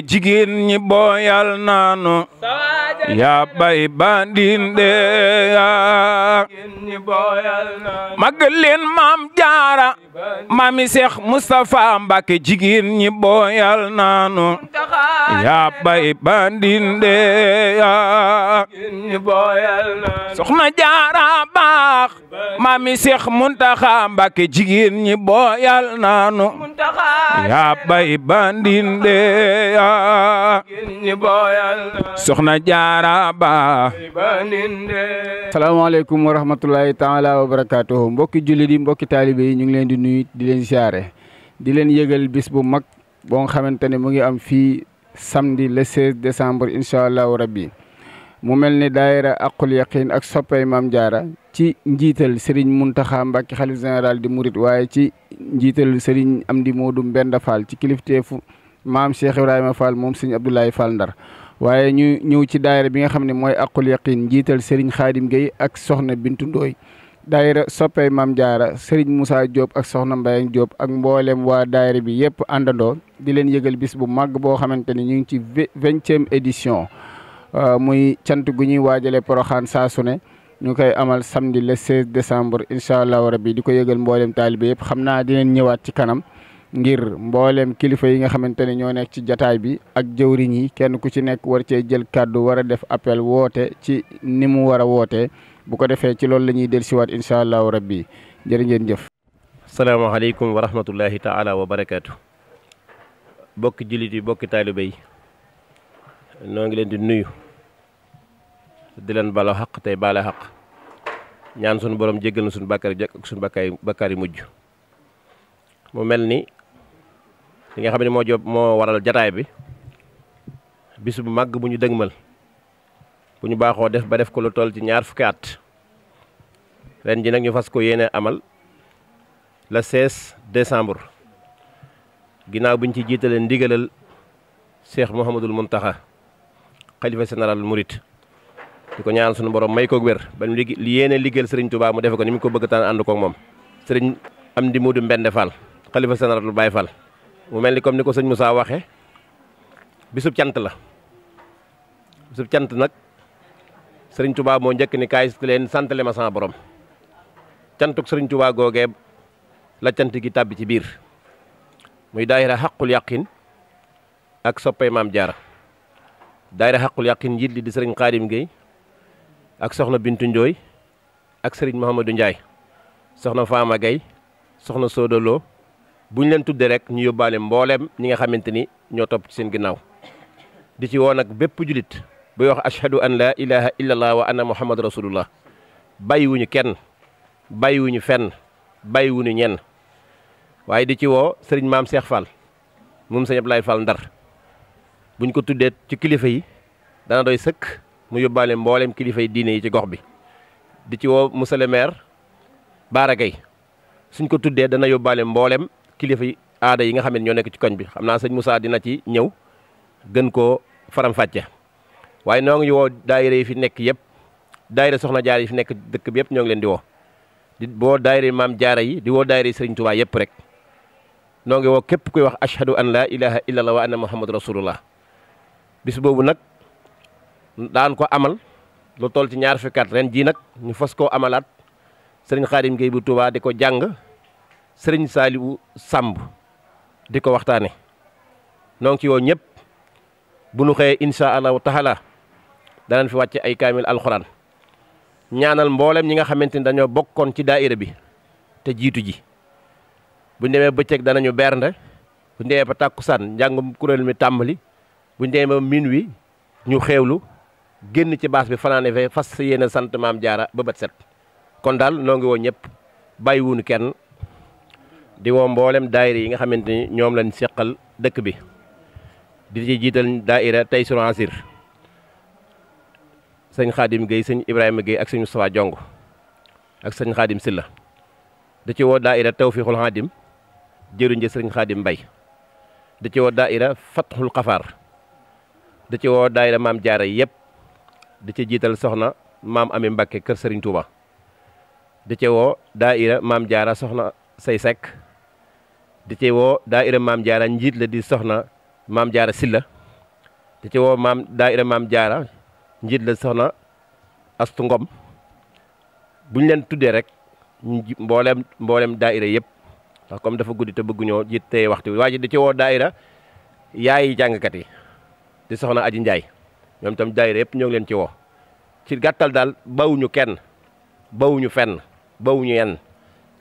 jigéen ñi booyal naanu yaa bay bandinde magal leen maam jaara maami Seex Mustafa Mbàkke jigéen ñi booyal naanu yaa bay bandinde soxna jaara baax maami Seex Muntaxa Mbàkke jigéen ñi booyal naanu yaa bay bandinde soxna jaara ba salaamaaleykum wa rahmatullahi taala wa barakatuhu mbokki jullit yi mbokki taalibe yi ñu ngi leen di nuyu di leen siyaare di leen yëgal bis bu mag boo nga xamante ne mu ngi am fii samedi le 16 décembre incha allahu rabbi mu mel ne daayira Aqul Yaqin ak soppay Maam Jaara ci njiital Serigne Mountakha Mbacké xalif général di Mouride waaye ci njiital Serigne Amdi Modou Mbenda Fall ci kilifteefu maam Cheikh Ibrahima Fall moom Serigne Abdoulaye Fall Ndar waaye ñu ñëw ci daayira bi nga xam ne mooy Aqul Yaqin njiital Serigne Khadim Gueye ak soxna Bintu Ndooy daayira soppey Maam Jaara Serigne Moussa Diop ak soxna Mbayang Diop ak mboolem waa daayira bi yëpp àndandoo di leen yëgal bis bu màgg boo xamante ni ñu ngi ci 20e édition muy cant gu ñuy waajale Poroxaan saa su ne ñu koy amal samedi le 16 décembre incha allahu rabbi di ko yëgal mboolem taalibe yëpp xam naa dinañ ñëwaat ci kanam ngir mboolem kilifa yi nga xamante ne ñoo nekk ci jataay bi ak jëwriñ yi kenn ku ci nekk war cee jël kàddu war a def appel woote ci ni mu war a wootee bu ko defee ci loolu la ñuy dellusiwaat incha allahu rabbi jërë ngeen jëf. salaamaaleykum wa rahmatullahi taala wa barakaatu. bokki jullit yi bokki taalibe yi noo ngi leen di nuyu di leen balo xaq tey baale xaq ñaan sunu borom jéggal na sunu bàkkaar yi mujj mu mel ni li nga xam ne moo waral jataay bi bis bu màgg bu ñu dëgmal bu ñu baaxoo def ba def ko lu toll ci 20 fukki at ren ji nag ñu fas ko yéene amal le 16 décembre ginnaaw bu ñu ci jiitalee ndigalal Cheikh Mouhamadul Mountakha xalifa général Mouride di ko ñaan sunu borom may ko wér ba ñu li yéene liggéeyal Serigne Touba mu defe ko ni mu ko bëgg taan ànd koog moom Serigne Amdi Modou Mbende Fall xalifa général Baye Fall mu mel ni comme ni ko sëñ Moussa waxe bisub cant la bisub cant nag Serigne Touba moo njëkk ni kaay leen santale ma sama borom cantuk Serigne Touba googee la cant gi tàbbi ci biir muy daayira Aqul Yaqin ak soppay Maam Jaara daayira Aqul Yaqin njiit li di Serigne Khadim Gueye ak soxna Bintu Ndooy ak Serigne Mouhamadou Ndiaye soxna Fama Gueye soxna Sodolo bu ñu leen tuddee rek ñu yóbbaale mbooleem ñi nga xamante ni ñoo topp ci seen ginnaaw di ci woo nag bépp julit buy wax ashhadu an la ilaha illallah wa anna muhammad rasulullah bàyyiwuñu kenn bàyyiwuñu fenn bàyyiwuñu ñenn waaye di ci woo sëriñ maam Cheikh Fall moom sëñ Abdoulaye Fall Ndar buñ ko tuddee ci kilifa yi dana doy sëkk mu yóbbaale mbooleem kilifa yi diine yi ci gox bi di ci woo monsieur le maire Bara Gaye suñ ko tuddee dana yóbbaale mboolem kilifa yi aada yi nga xam ne ñoo nekk ci koñ bi xam naa sëñ Moussa dina ci ñëw gën koo faram-fàcce waaye noo ngi woo daayira yi fi nekk yëpp daayira soxna jaara yi fi nekk dëkk bi yëpp ñoo ngi leen di woo di woo daayira Maam Jaara yi di woo daayira Sëriñ Tuubaa yëpp rek noo ngi woo képp kuy wax ashhadu an la ilaha illallah wa anna muhammad rasulullah bis boobu nag daan ko amal lu toll ci 20 fukki at ren jii nag ñu fas koo amalaat Sëriñ Khadim Gueye bu Touba di ko jàng Sëriñ Saliou Samb di ko waxtaane noo ngi ci woo ñëpp bu nu xëyee insha allahu taala danañ fi wàcce ay kaamil alxuraan ñaanal mboolem ñi nga xamante ni dañoo bokkoon ci daayira bi te jiitu ji buñ demee bëccëg danañu bernde buñ demee ba tàkkusaan njàngum kuréel mi tàmbali buñ demee ba minuit ñu xeewlu génn ci baas bi fanaane fe fas yéene sant Maam Jaara ba bët set kon daal noo ngi woo ñëpp bàyyiwuñu kenn di woo mboolem daayira yi nga xamante ni ñoom lañ seqal dëkk bi di ci jiital daayira Taysiru Asir sëñ Khadim Gueye sëñ Ibrahima Gueye ak sëñ Moustapha Jong ak sëñ Khadim Silla di ci woo daayira Tawfiixul Khadim jëruñ ja sëñ Khadim Mbay di ci woo daayira Fathul Xafaar di ci woo daayira Maam Jaara yëpp di ci jiital soxna Maam Ami Mbakke kër Sëriñ Tuuba di ci woo daayira Maam Jaara soxna Say Sekk di ci woo daayira maam jaara njiit la di soxna maam jaara silla di ci woo daayira maam jaara njiit la soxna astu ngom buñ leen tuddee rek mboolem daayira yëpp ndax comme dafa guddi te bëgguñoo jiit tey waxtu bi waaye di ci woo daayira yaayi jàngkat yi di soxna aji njaay ñoom tam daayira yëpp ñoo ngi leen ci woo ci gàttal daal bawuñu kenn bawuñu fenn bawuñu yenn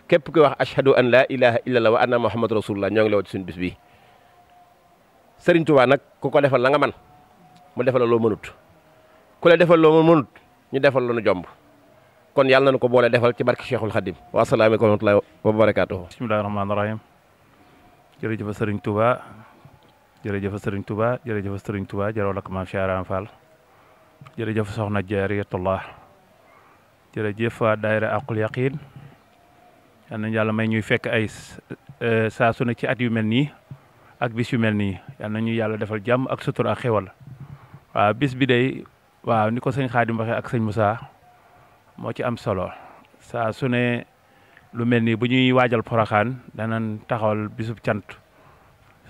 képp kuy wax ashhadu an la ilaha illallah wa anna muhammad rasulullah ñoo ngi la woo ci suñu bis bii Sëriñ Tuubaa nag ku ko defal la nga man mu defal la loo mënut ku la defal loo mënut ñu defal la nu jomb kon yàlla nañu ko boole defal ci barke Cheikhul Khadim wa assalaamu aleykum wa rahmatullahi wa barakatuhu bismillahi rahmaani rahim jërëjëf Sëriñ Tuubaa jërëjëf Sëriñ Tuubaa jërëjëf Sëriñ Tuubaa jërëw lak maam Cheikh Ibra Fall jërëjëf soxna Jaariyatullah jërëjëf waa daayira Aqul Yaqin yal nañu yàlla may ñuy fekk ay saa su ne ci at yu mel nii ak bis yu mel nii yal nañu yàlla defal jàmm ak sutur ak xewal waaw bis bi day waaw ni ko sëñ Xaadim waxee ak sëñ Moussa moo ci am solo saa su ne lu mel nii bu ñuy waajal Poroxaan danañ taxawal bisub cant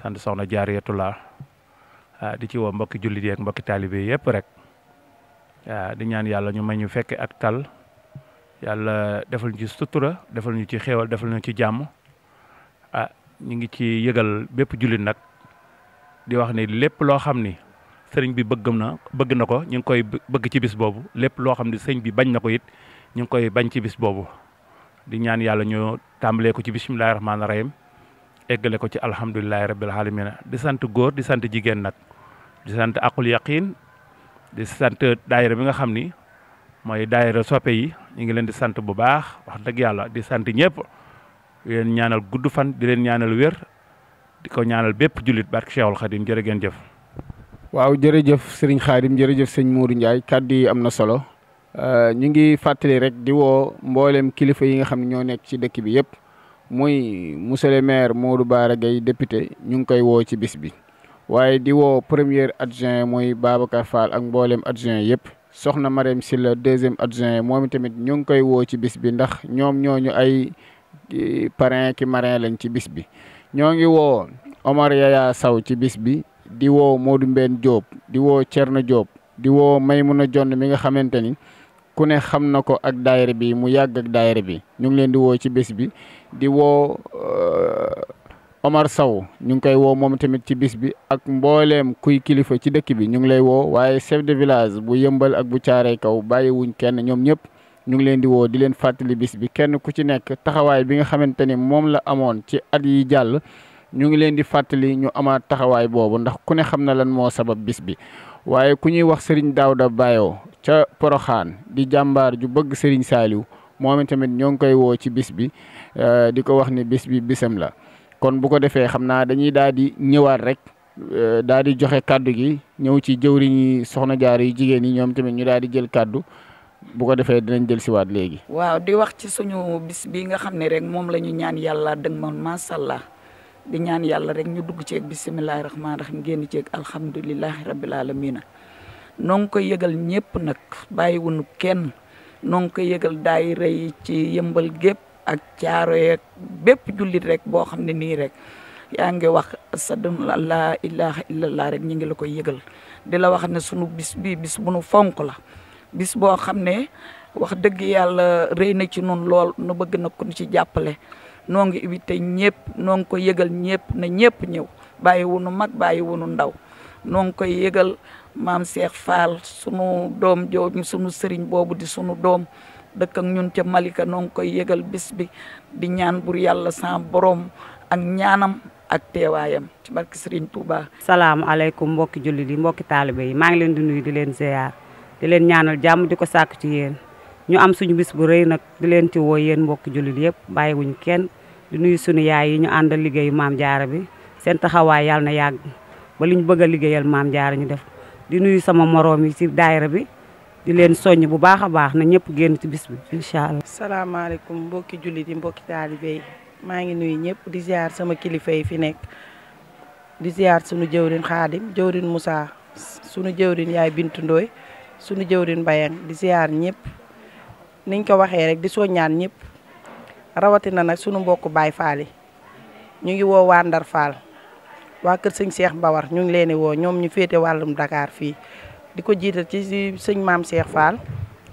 sant soxna Jaariyatullah di ci woo mbokki jullit yi ak mbokki taalibe yëpp rek waaw di ñaan yàlla ñu may ñu fekke ak tal yàlla defal ñu ci sutura defal ñu ci xéewal defal ñu ci jàmm ñu ngi ci yëgal bépp jullit nag di wax ni lépp loo xam ni sëriñ bi bëgg na ko ñu ngi koy bëgg ci bis boobu lépp loo xam ni sëriñ bi bañ na ko it ñu ngi koy bañ ci bis boobu di ñaan yàlla ñu tàmbalee ko ci bismillahi rahmaani rahim eggale ko ci alhamdulilahi rabbil alamin di sant góor di sant jigéen nag di sant Aqul Yaqin di sant daayira bi nga xam ni mooy daayira soppe yi ñu ngi leen di sant bu baax wax dëgg yàlla di sant ñëpp di leen ñaanal gudd fan di leen ñaanal wér di ko ñaanal bépp jullit barke Cheikhul Khadim jërë ngeen jëf. waaw jërëjëf sëriñ Khadim jërëjëf sëñ Modou Ndiaye kàddu yi am na solo ñu ngi fàttali rek di woo mboolem kilifa yi nga xam ne ñoo nekk ci dëkk bi yëpp muy monsieur le maire Modou Bara Gaye député ñu ngi koy woo ci bis bi. waaye di woo premier adjoint mooy Babacar Fall ak mboolem adjoint yëpp soxna Marème Sylla deuxième adjoint moom tamit ñu ngi koy woo ci bis bi ndax ñoom ñooñu ay parrain ki marin lañ ci bis bi. ñoo ngi woo Omar Yaya Saw ci bis bi di woo Modou Mbène Diop di woo Thierno Diop di woo Maymuna Jonn mi nga xamante ni ku ne xam na ko ak daayira bi mu yàgg ak daayira bi ñu ngi leen di woo ci bis bi di woo Omar Sow ñu ngi koy woo moom tamit ci bis bi ak mbooleem kuy kilifa ci dëkk bi ñu ngi lay woo waaye chef de village bu Yëmbal ak bu Caaree Kaw bàyyiwuñ kenn ñoom ñëpp ñu ngi leen di woo di leen fàttali bis bi kenn ku ci nekk taxawaay bi nga xamante ni moom la amoon ci at yi jàll ñu ngi leen di fàttali ñu amaat taxawaay boobu ndax ku ne xam na lan moo sabab bis bi. waaye ku ñuy wax Serigne Daouda Bayo ca Poroxaan di jàmbaar ju bëgg Serigne Saliou moom tamit ñoo ngi koy woo ci bis bi di ko wax ni bis bi bisam la. kon bu ko defee xam naa dañuy daal di ñëwaat rek daal di joxe kàddu gi ñëw ci jëwriñi soxna jaar yu jigéen yi ñoom tamit ñu daal di jël kàddu bu ko defee dinañ jël siwaat léegi. waaw di wax ci suñu bis bi nga xam ne rek moom la ñu ñaan yàlla dëgg man macha allah di ñaan yàlla rek ñu dugg ceeg bisimilahi rahmaani rahim génn ceeg alhamdulilahi rabbil alamina noo ngi koy yëgal ñëpp nag bàyyiwunu kenn noo ngi koy yëgal daayira yi ci Yëmbal gépp ak caaro yeeg bépp jullit rek boo xam ne nii rek yaa ngi wax ashadu an laa ilaha illallah rek ñu ngi la koy yëgal di la wax ne sunu bis bi bis bu nu fonk la bis boo xam ne wax dëgg yàlla rëy na ci nun lool nu bëgg na ko ci jàppale noo ngi invité ñëpp noo ngi koy yëgal ñëpp na ñëpp ñëw bàyyi wunu mag bàyyi wunu ndaw noo ngi koy yëgal maam Cheikh Fall sunu doom jooju sunu sëriñ boobu di sunu doom dëkk ak ñun ca Malika noo ngi koy yëgal bis bi di ñaan bur yàlla sa borom ak ñaanam ak teewaayam ci barke Serigne Touba. salaamaaleykum mbokki jullit yi mbokki taalibe yi maa ngi leen di nuyu di leen ziar di leen ñaanal jàmm di ko sàkk ci yéen ñu am suñu bis bu rëy nag di leen ci woo yéen mbokki jullit yëpp bàyyiwuñ kenn di nuyu suñu yaay yi ñu àndal liggéeyu maam jaara bi seen taxawaay yàlla na yàgg ba li ñu bëgg a liggéeyal maam jaara ñu def di nuyu sama moroom yi ci daayira bi di leen soññ bu baax a baax na ñëpp génn ci bis bi incha allah. salaamaaleykum mbokki jullit yi mbokki taalibe yi maa ngi nuyu ñëpp di ziar sama kilifa yi fi nekk di ziar sunu jëwrin Xaadim jëwrin Moussa sunu jëwrin yaay Bintu Ndooy sunu jëwrin Mbayang di ziar ñëpp niñ ko waxee rek di soññaan ñëpp rawatina nag sunu mbokku Baay Faal yi ñu ngi woo waa Ndar Fall waa kër sëñ Cheikh Mbawar ñu ngi leen di woo ñoom ñu féete wàllum Dakar fii di ko jiital ci sëñ maam Cheikh Fall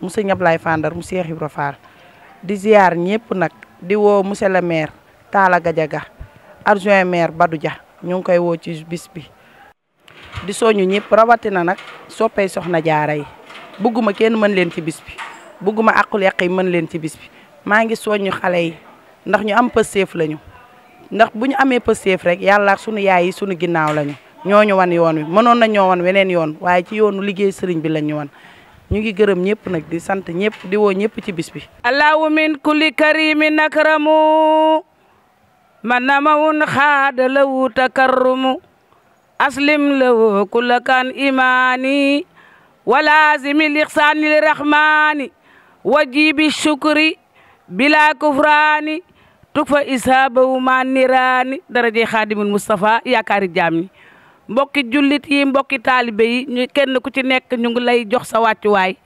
mu sëñ Ablaye Fandar mu Cheikh Ibra Fall di ziar ñëpp nag di woo monsieur le maire Talla Gadiaga adjoint maire Badou Dia ñu ngi koy woo ci bis bi di soñu ñëpp rawatina nag soppey soxna jaara yi bëgguma kenn mën leen ci bis bi bëgguma àqul yàq yi mën leen ci bis bi maa ngi soñu xale yi ndax ñu am pësteef lañu ndax bu ñu amee pësteef rek yàlla sunu yaay yi sunu ginnaaw lañu ñooñu wan yoon wi mënoon na ñoo wan weneen yoon waaye ci yoonu liggéey sëriñ bi lañ ñu wan ñu ngi gërëm ñëpp nag di sant ñëpp di woo ñëpp ci bis bi allahu min kulli karimin akramu man namawun xaada lawu takarrumu aslim lawu kulla kan imani walazimi lixsaani lirahmani wajibi shukri bila kufrani tukfa ishabahu ma nirani daraje xaadimul Mustafa yaakaari jaam ñi mbokki jullit yi mbokki taalibe yi ñu kenn ku ci nekk ñu ngi lay jox sa wàccuwaay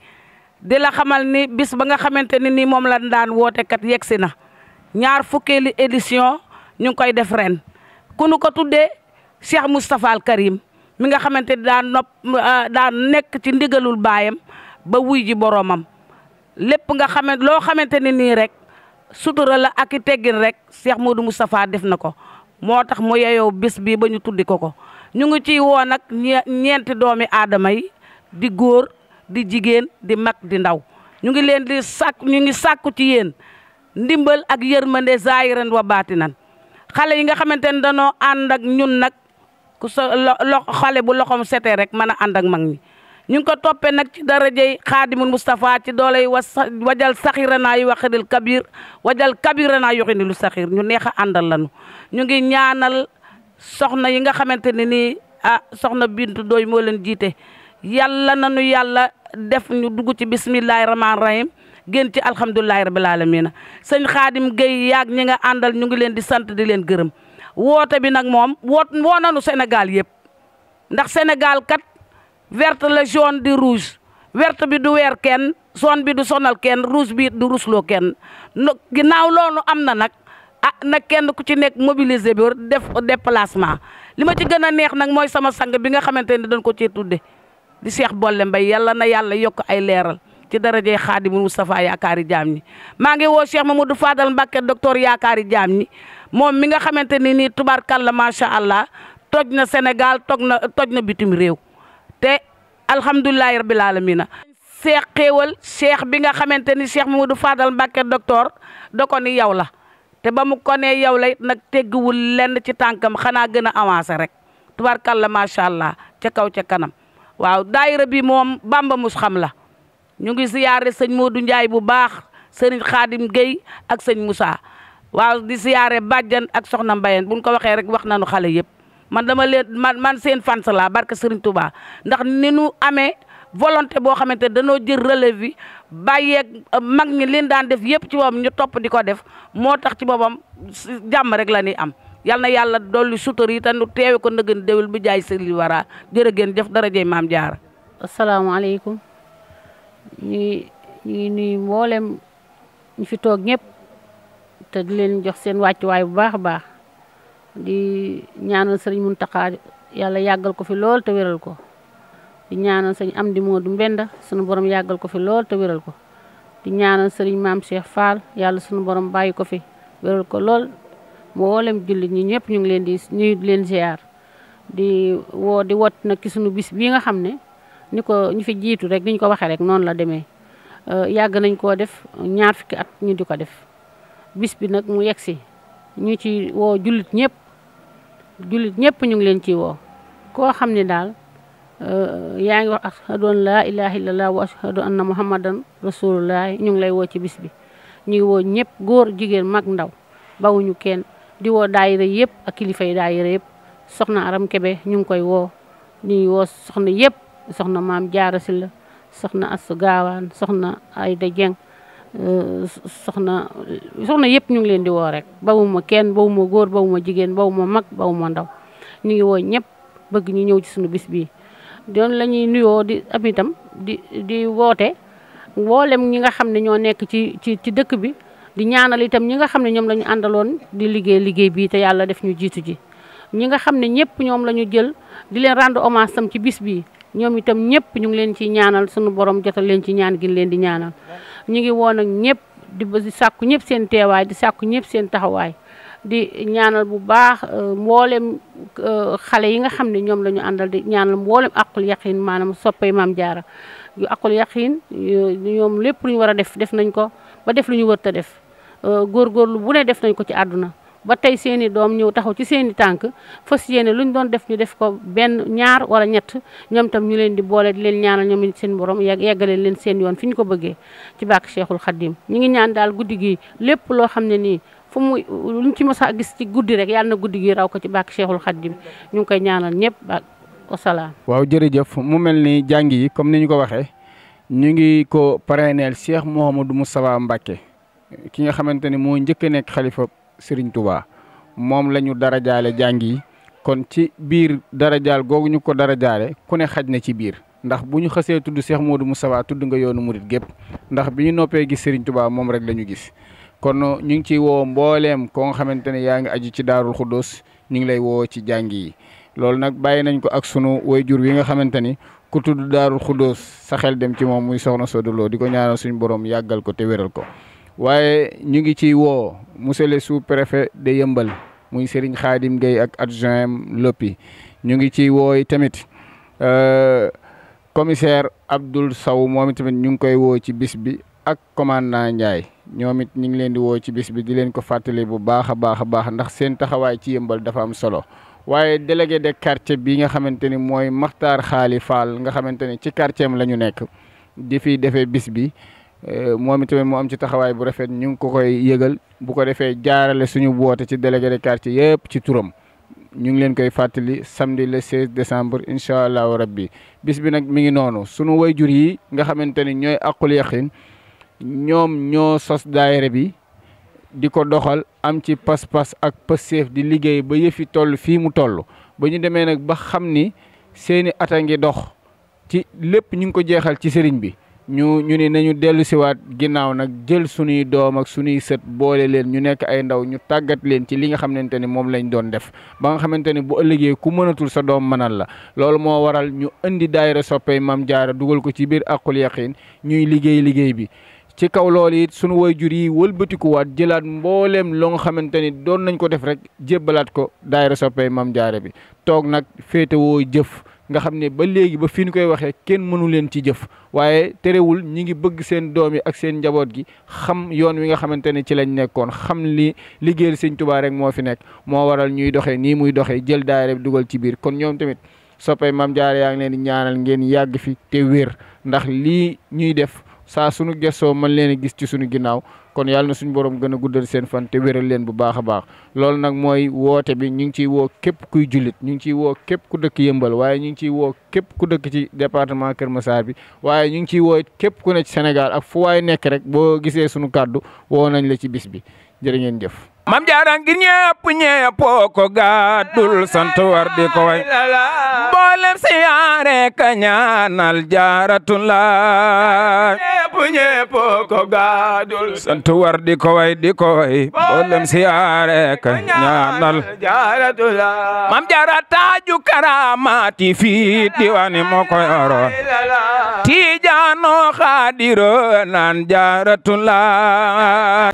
di la xamal ni bis ba nga xamante ni nii moom la daan woote kat yegsi na ñaar fukkeeli édition ñu ngi koy def ren ku nu ko tuddee Cheikh Moustapha Al Karim mi nga xamante ni daan nekk ci ndigalul baayam ba wuy ji boromam lépp nga loo xamante ni nii rek sutura la ak i teggin rek Cheikh Modou Moustapha def na ko moo tax mu yeyoo bis bi ba ñu tuddi ko ñu ngi ciy woo nag ñeenti doomi aadama yi di góor di jigéen di mag di ndaw ñu ngi leen di ñu ngi sàkku ci yéen ndimbal ak yërmande zaahiran wa baatinan xale yi nga xamante ne danoo ànd ak ñun nag ku sa xale bu loxoom setee rek mën a ànd ak mag ñi ñu ngi ko toppee nag ci darajey xaadimul Moustapha ci dooley wajal saxiranaa yu waxidil kabir wajal kabiranaa yoxini lu saxir ñu neex a àndal lanu ñu ngi ñaanal soxna yi nga xamante ne nii soxna Bintu Doy moo leen jiite yàlla nanu yàlla def ñu dugg ci bismillahi rahmaani rahim génn ci alhamdulilahi rabil alamina sëñ Xaadim Gueye yaag ñi nga àndal ñu ngi leen di sant di leen gërëm woote bi nag moom woo nanu Sénégal yëpp ndax Sénégal kat verte la jaune di rouge verte bi du weer kenn jaune bi du sonal kenn rouge bi du rusloo kenn ginnaaw loolu am na nag na kenn ku ci nekk mobilisé bi def déplacement li ma ci gën a neex nag mooy sama sang bi nga xamante ni dañ ko cee tudde di Cheikh Bolle Mbaye yàlla na yàlla yokk ay leeral ci darajey xaadimul Moustapha yaakaari jaam ñi maa ngi woo Cheikh Mamadou Fadal Mbacké docteur yaakaari jaam ñi moom mi nga xamante ni nii tubarkalla macha allah toj na Sénégal toj na bitim réew te alhamdulilahi rabbil alamina Cheikh xéewal Cheikh bi nga xamante ni Cheikh Mamadou Fadal Mbacké docteur da ko ni yow la te ba mu ko nee yow la nag tegguwul lenn ci tànkam xanaa gën a avancé rek tubarkalla macha allah ca kaw ca kanam waaw daayira bi moom Bamba mus xam la ñu ngi siyaare sëñ Modou Ndiaye bu baax sëriñ Khadim Gueye ak sëñ Moussa waaw di siyaare bàjjan ak soxna Mbayeen buñ ko waxee rek wax nañu xale yëpp man dama leen man seen fans la barke Serigne Touba ndax ni nu amee volonté boo xamante danoo jël relève bi bàyyeeg mag ñi leen daan def yëpp ci boppam ñu topp di ko def moo tax ci boppam jàmm rek la ñuy am yal na yàlla dolli sutur yi te nu teewe ko ndëgën déwél bi jaay sëli wara jërë ngeen jëf darajey maam Jaara. asalaamaaleykum ñu ngi nuyu mboolem ñu fi toog ñëpp te di leen jox seen wàccuwaay bu baax a baax di ñaanal sëriñ Muntaxa yàlla yàggal ko fi lool te wéral ko di ñaanal sëñ Amdi Moodu Mbenda sunu borom yàggal ko fi lool te wéral ko di ñaanal sëriñ Maam Cheikh Fall yàlla sunu borom bàyyi ko fi wéral ko lool mboolem jullit ñi ñëpp ñu ngi leen di nuyu di leen ziar di wot nag ci sunu bis bii nga xam ne ni ko ñu fi jiitu rek ni ñu ko waxee rek noonu la demee yàgg nañ koo def ñaar fukki at ñu di ko def bis bi nag mu yegg si ñu ci woo jullit ñëpp ñu ngi leen ci woo koo xam ne daal yaa ngi wax ashhadu an laa ilaha illallah wa ashhadu anna muhammadan rasulullah ñu ngi lay woo ci bis bi ñu ngi woo ñëpp góor jigéen mag ndaw bawuñu kenn di woo daayira yëpp ak kilifa yi daayira yëpp soxna Aram Kebe ñu ngi koy woo ñu woo soxna yëpp soxna Maam Jaara Silla soxna Asu Gaawaan soxna Ayda Jeng soxna yëpp ñu ngi leen di woo rek bawuma kenn bawuma góor bawuma jigéen bawuma mag bawuma ndaw ñu ngi woo ñëpp bëgg ñu ñëw ci suñu bis bii doon la ñuy nuyoo di am itam di woote mboolem ñi nga xam ne ñoo nekk ci dëkk bi di ñaanal itam ñi nga xam ne ñoom la ñu àndaloon di liggéey bii te yàlla def ñu jiitu ji ñi nga xam ne ñëpp ñoom la ñu jël di leen rendre hommage tam ci bis bii ñoom itam ñëpp ñu ngi leen ci ñaanal sunu borom jotal leen ci ñaan gi leen di ñaanal ñu ngi woon ak ñëpp di sàkku ñëpp seen teewaay di sàkku ñëpp seen taxawaay di ñaanal bu baax mboolem xale yi nga xam ne ñoom la ñu àndal di ñaanal mboolem aqul yaqin maanaam soppay Maam Jaara yu aqul yaqin ñoom lépp lu ñu war a def nañ ko ba def lu ñu wër ta def góorgóorlu bu ne def nañ ko ci àdduna ba tey seeni doom ñëw taxaw ci seeni tànk fas yéene lu ñu doon def ñu def ko benn ñaar wala ñett ñoom tam ñu leen di boole di leen ñaanal ñoom seen borom yeggale leen seen yoon fi ñu ko bëggee ci bàkk Cheikhul Khadim ñi ngi ñaan daal guddi gi lépp loo xam ne nii fu mu luñ ci mos a gis ci guddi rek yàlla na guddi gi raw ko ci bàkk Cheikhul Khadim ñu ngi koy ñaanal ñëpp ba wasalaam. waaw jërëjëf mu mel ni jàng yi comme ni ñu ko waxee ñu ngi ko parrainel Cheikh Mouhamadou Moustapha Mbacké ki nga xamante ni moo njëkk a nekk xalifa Serigne Touba moom la ñu darajaale jàng yi kon ci biir darajaal googu ñu ko darajaale ku ne xaj na ci biir ndax bu ñu xasee tudd Cheikh Modou Moustapha tudd nga yoonu murit gépp ndax bi ñu noppee gis Serigne Touba moom rek la ñu gis kon ñu ngi ciy woo mbooleem ko nga xamante ne yaa ngi aju ci Daarul Xuddoos ñu ngi lay woo ci jàng yi loolu nag bàyyi nañ ko ak sunu waajur wi nga xamante ni ku tudd Daarul Xuddoos sa xel dem ci moom muy soxna Soda Lo di ko ñaanal suñu borom yàggal ko te wéral ko waaye ñu ngi ciy woo monsieur le sous-préfet de Yeumbeul muy Serigne Khadim Gueye ak adjoint Lopi ñu ngi ciy woo tamit commissaire Abdoul Sow moom tamit ñu ngi koy woo ci bis bi ak commandant Ndiaye ñoom it ñu ngi leen di woo ci bis bi di leen ko fàttali bu baax a baax ndax seen taxawaay ci Yeumbeul dafa am solo waaye délégué de quartier bi nga xamante ni mooy Makhtar Xaali Fall nga xamante ni ci quartier am la ñu nekk di fi defee bis bi moom itamit mu am ci taxawaay bu rafet ñu ngi ko koy yëgal bu ko defee jaarale suñu woote ci délégué de quartier yëpp ci turam ñu ngi leen koy fàttali samedi le 16 décembre incha allahu rabbi bis bi nag mi ngi noonu sunu wayjur yi nga xamante ni ñooy aqul yaqin ñoom ñoo sos daayira bi di ko doxal am ci pas-pas ak pëseef di liggéey ba yëfi toll fii mu toll ba ñu demee nag ba xam ni seeni ata ngi dox ci lépp ñu ngi ko jeexal ci sëriñ bi ñu ni nañu dellu siwaat ginnaaw nag jël sunuy doom ak sunuy sët boole leen ñu nekk ay ndaw ñu tàggat leen ci li nga xamante ni moom lañ doon def ba nga xamante ni bu ëllëgee ku mënatul sa doom mënal la loolu moo waral ñu indi daayira soppey Maam Jaara dugal ko ci biir aqul yaqin ñuy liggéey bi ci kaw loolu it sunu waajur yi wëlbatikuwaat jëlaat mbooleem loo nga xamante ni doon nañ ko def rek jébbalaat ko daayira soppey Maam Jaara bi toog nag féetewoo jëf nga xam ne ba léegi ba fi ñu koy waxee kenn mënu leen ci jëf waaye terewul ñi ngi bëgg seen doom yi ak seen njaboot gi xam yoon wi nga xamante ne ci lañ nekkoon xam li liggéeyal Sëñ Tuubaa rek moo fi nekk moo waral ñuy doxee nii muy doxee jël daayira bi dugal ci biir kon ñoom tamit soppey Maam Jaara yaa ngi leen di ñaanal ngeen yàgg fi te wér ndax lii ñuy def saa sunu gëstoo mën leen a gis ci sunu ginnaaw kon yàlla na suñu borom gën a guddal seen fan te wéral leen bu baax a baax loolu nag mooy woote bi ñu ngi ciy woo képp kuy jullit ñu ngi ciy woo képp ku dëkk Yeumbeul waaye ñu ngi ciy woo képp ku dëkk ci département Kër Massar bi waaye ñu ngi ciy woo képp ku ne ci Sénégal ak fu waay nekk rek boo gisee sunu kàddu woo nañ la ci bis bi jërë ngeen jëf. Maam Jaara ngir ñëpp ko gàddul sant war di ko way boolem siyaare ka ñaanal Jaaratullah ñëpp ko gàddul sant war di ko way boolem siyaare ka ñaanal Jaaratullah Maam Jaara taaju karaamaati fi diwaani moo ko yoroon Tijaano Xaadiro naan Jaaratullah